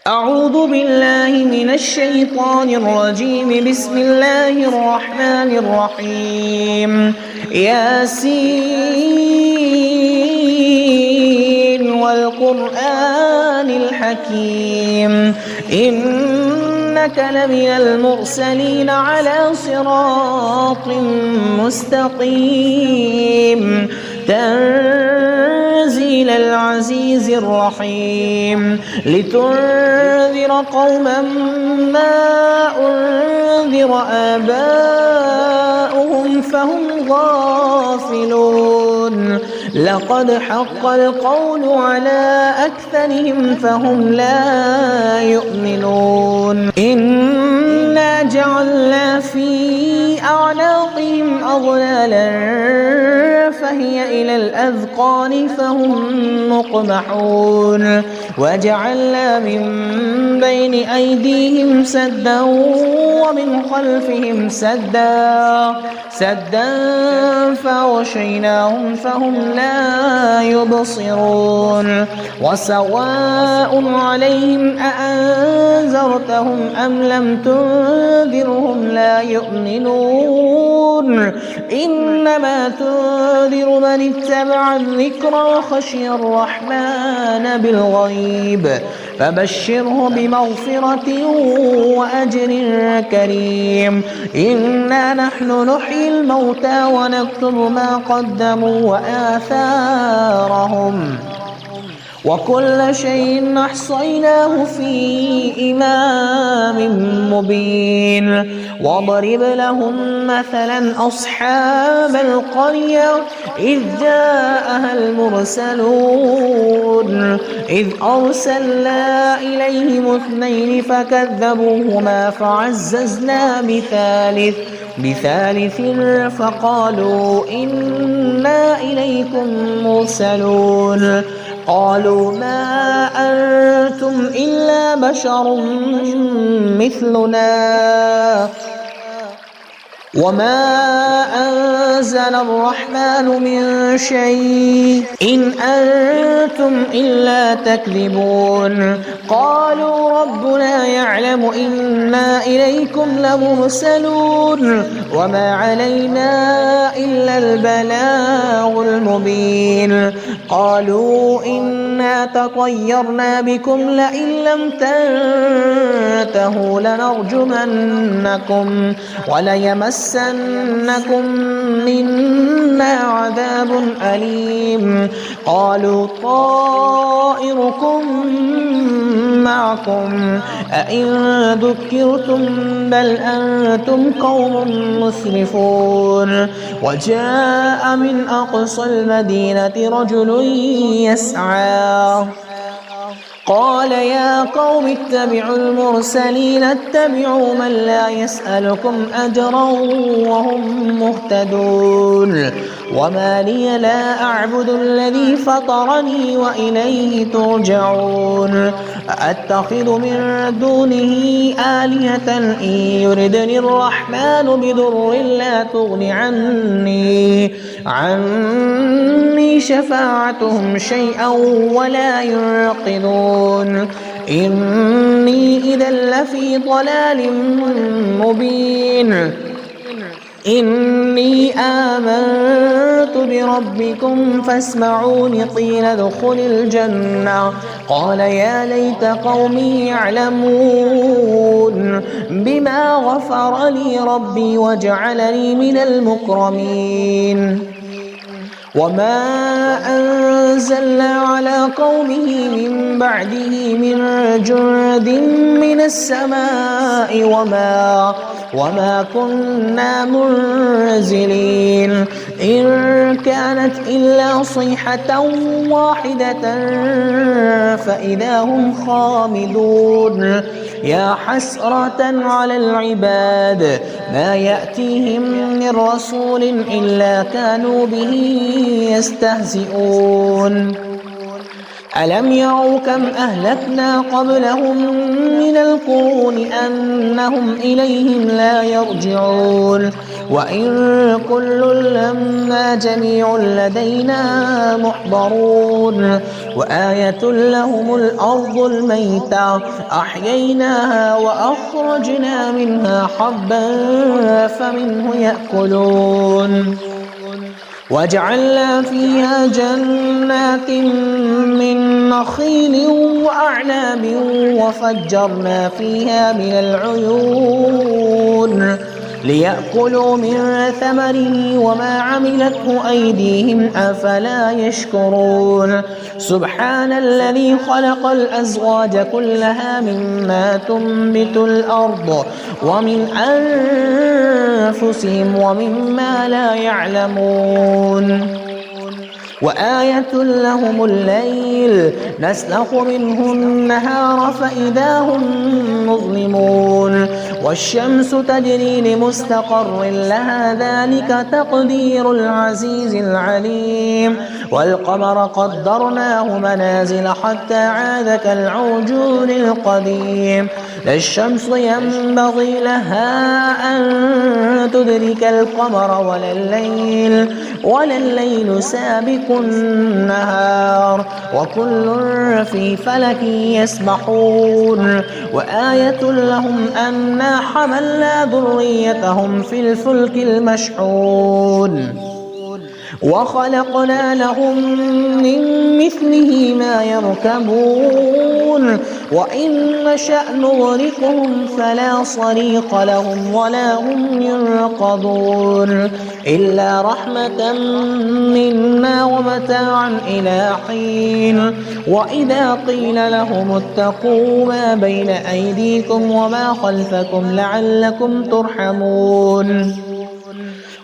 أعوذ بالله من الشيطان الرجيم. بسم الله الرحمن الرحيم. ياسين والقرآن الحكيم إنك لمن المرسلين على صراط مستقيم تنزيل العزيز الرحيم لتنذر قوما ما أنذر آباؤهم فهم غافلون لقد حق القول على أكثرهم فهم لا يؤمنون إنا جعلنا في أعناقهم أغلالا فهي إلى الأذقان فهم مقمحون وجعلنا من بين أيديهم سدا ومن خلفهم سدا فغشيناهم فهم لا يبصرون وسواء عليهم أأنذرتهم أم لم تنذرهم لا يؤمنون إنما تنذر من اتبع الذكر وخشي الرحمن بالغيب فبشره بمغفرة وأجر كريم إنا نحن نحيي الموتى ونكتب ما قدموا وآثارهم وكل شيء أحصيناه في إمام مبين واضرب لهم مثلا أصحاب القرية إذ جاءها المرسلون إذ أرسلنا إليهم اثنين فكذبوهما فعززنا بثالث فقالوا إنا إليكم مرسلون قالوا ما أنتم إلا بشر مثلنا وما أنزل الرحمن من شيء إن أنتم إلا تكذبون قالوا ربنا يعلم إنا إليكم لمرسلون وما علينا إلا البلاغ المبين قالوا إنا تطيرنا بكم لئن لم تنتهوا لنرجمنكم وليمسنكم منا عذاب أليم قالوا طائركم معكم أئن ذكرتم بل أنتم قوم مسرفون وجاء من أقصى المدينة رجل يسعى قال يا قوم اتبعوا المرسلين اتبعوا من لا يسألكم أجرا وهم مهتدون وما لي لا أعبد الذي فطرني وإليه ترجعون أتخذ من دونه آلهة إن يردني الرحمن بضر لا تغن عني شفاعتهم شيئا ولا ينقذون إني إذا لفي ضلال مبين إني آمنت بربكم فاسمعون قيل ادخل الجنة قال يا ليت قومي يعلمون بما غفر لي ربي وجعلني من المكرمين وما أنزلنا على قومه من بعده من جند من السماء وما كنا منزلين إن كانت إلا صيحة واحدة فإذا هم خامدون يا حسرة على العباد ما يأتيهم من رسول إلا كانوا به يستهزئون ألم يروا كم أهلكنا قبلهم من القرون أنهم إليهم لا يرجعون وإن كل لما جميع لدينا محضرون وآية لهم الأرض الميتة أحييناها وأخرجنا منها حبا فمنه يأكلون وجعلنا فيها جنات من نخيل وأعناب وفجرنا فيها من العيون ليأكلوا من ثمره وما عملته أيديهم أفلا يشكرون سبحان الذي خلق الأزواج كلها مما تنبت الأرض ومن أنفسهم ومما لا يعلمون وآية لهم الليل نسلخ منه النهار فإذا هم مظلمون والشمس تجري لمستقر لها ذلك تقدير العزيز العليم والقمر قدرناه منازل حتى عاد كالعرجون القديم لا الشمس ينبغي لها أن تدرك القمر ولا الليل سابق النهار وكل في فلك يسبحون وآية لهم أنا حملنا ذريتهم في الفلك المشحون وخلقنا لهم من مثله ما يركبون وإن نشأ نغرقهم فلا صريخ لهم ولا هم ينقذون إلا رحمة منا ومتاعا إلى حين وإذا قيل لهم اتقوا ما بين أيديكم وما خلفكم لعلكم ترحمون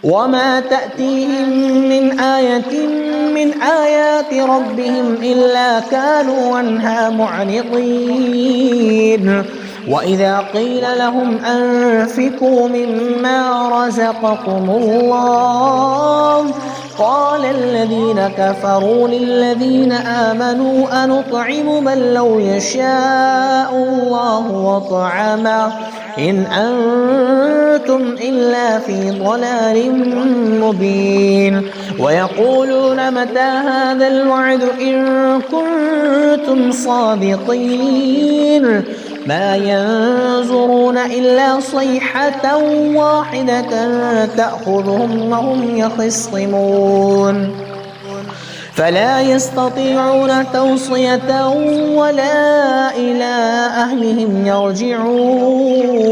وما تأتيهم من آية من آيات ربهم إلا كانوا عنها معرضين وإذا قيل لهم أنفقوا مما رزقكم الله قال الذين كفروا للذين آمنوا أنطعم من لو يشاء الله وطعمه إن أنتم إلا في ضلال مبين ويقولون متى هذا الوعد إن كنتم صادقين ما ينظرون إلا صيحة واحدة تأخذهم وهم يخصمون فلا يستطيعون توصية ولا إلى أهلهم يرجعون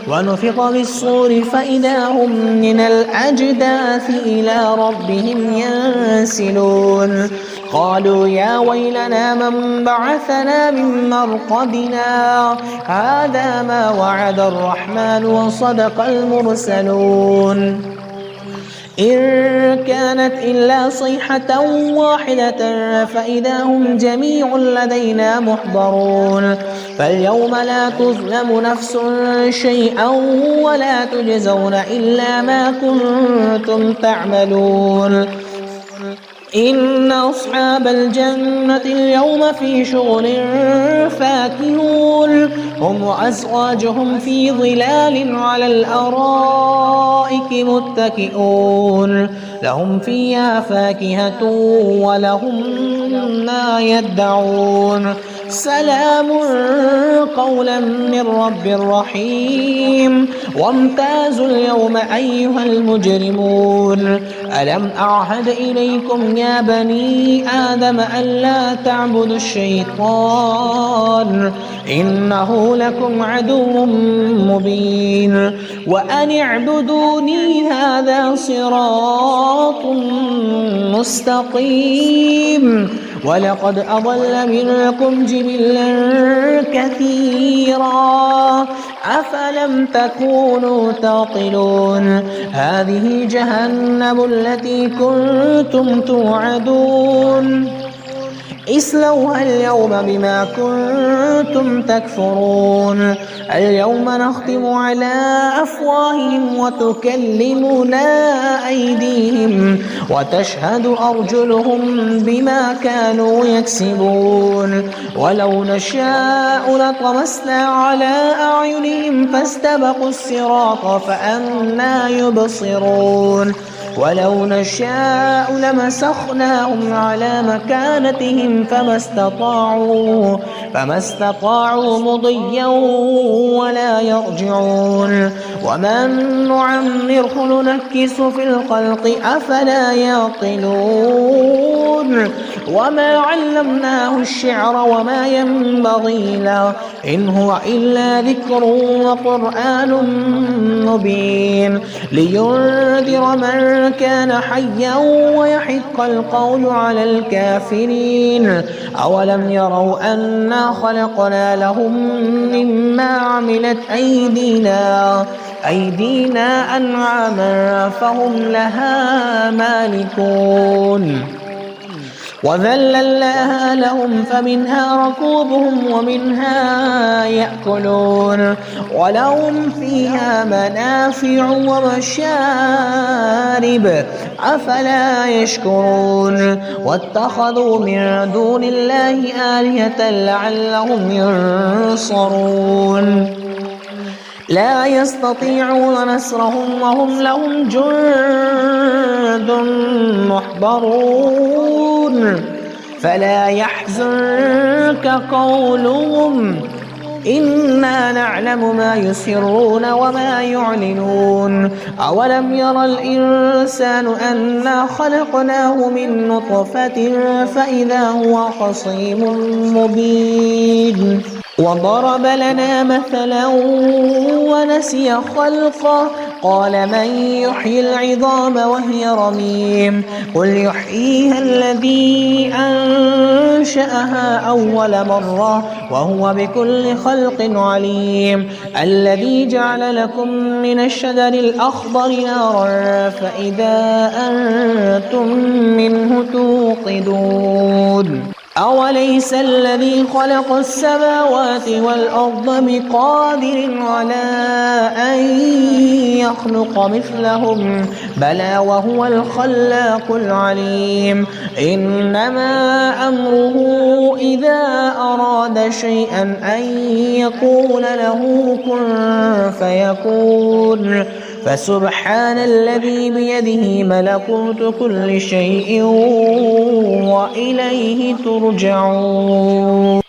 ونفخ بالصور فإذا هم من الأجداث إلى ربهم ينسلون قالوا يا ويلنا من بعثنا من مرقدنا هذا ما وعد الرحمن وصدق المرسلون إن كانت إلا صيحة واحدة فإذا هم جميع لدينا محضرون فاليوم لا تظلم نفس شيئا ولا تجزون إلا ما كنتم تعملون إن أصحاب الجنة اليوم في شغل فاكهون هم وأزواجهم في ظلال على الأرائك متكئون لهم فيها فاكهة ولهم ما يدعون سلام قولا من رب رحيم وامتازوا اليوم أيها المجرمون ألم أعهد إليكم يا بني آدم ألا تعبدوا الشيطان إنه لكم عدو مبين وأن اعبدوني هذا صراط مستقيم ولقد أضل منكم جبلا كثيرا أفلم تكونوا تعقلون هذه جهنم التي كنتم توعدون اصلوها اليوم بما كنتم تكفرون اليوم نختم على أفواههم وتكلمنا أيديهم وتشهد أرجلهم بما كانوا يكسبون ولو نشاء لطمسنا على أعينهم فاستبقوا الصراط فأنى يبصرون ولو نشاء لمسخناهم على مكانتهم فما استطاعوا مضيا ولا يرجعون ومن نعمره ننكس في الخلق أفلا يعقلون وما علمناه الشعر وما ينبغي له إن هو إلا ذكر وقرآن مبين لينذر من كان حيا ويحق القول على الكافرين أولم يروا أنا خلقنا لهم مما عملت أيدينا أنعاما فهم لها مالكون وذللناها لهم فمنها ركوبهم ومنها يأكلون ولهم فيها منافع ومشارب أفلا يشكرون واتخذوا من دون الله آلهة لعلهم ينصرون لا يستطيعون نصرهم وهم لهم جند محضرون فلا يحزنك قولهم إنا نعلم ما يسرون وما يعلنون أولم ير الإنسان أنا خلقناه من نطفة فإذا هو خصيم مبين وضرب لنا مثلا ونسي خلقه قال من يحيي العظام وهي رميم قل يحييها الذي أنشأها أول مرة وهو بكل خلق عليم الذي جعل لكم من الشجر الأخضر نارا فإذا أنتم منه توقدون أوليس الذي خلق السماوات والأرض بقادر على أن يخلق مثلهم بلى وهو الخلاق العليم إنما أمره إذا أراد شيئا أن يقول له كن فيكون فسبحان الذي بيده ملكوت كل شيء وإليه ترجعون.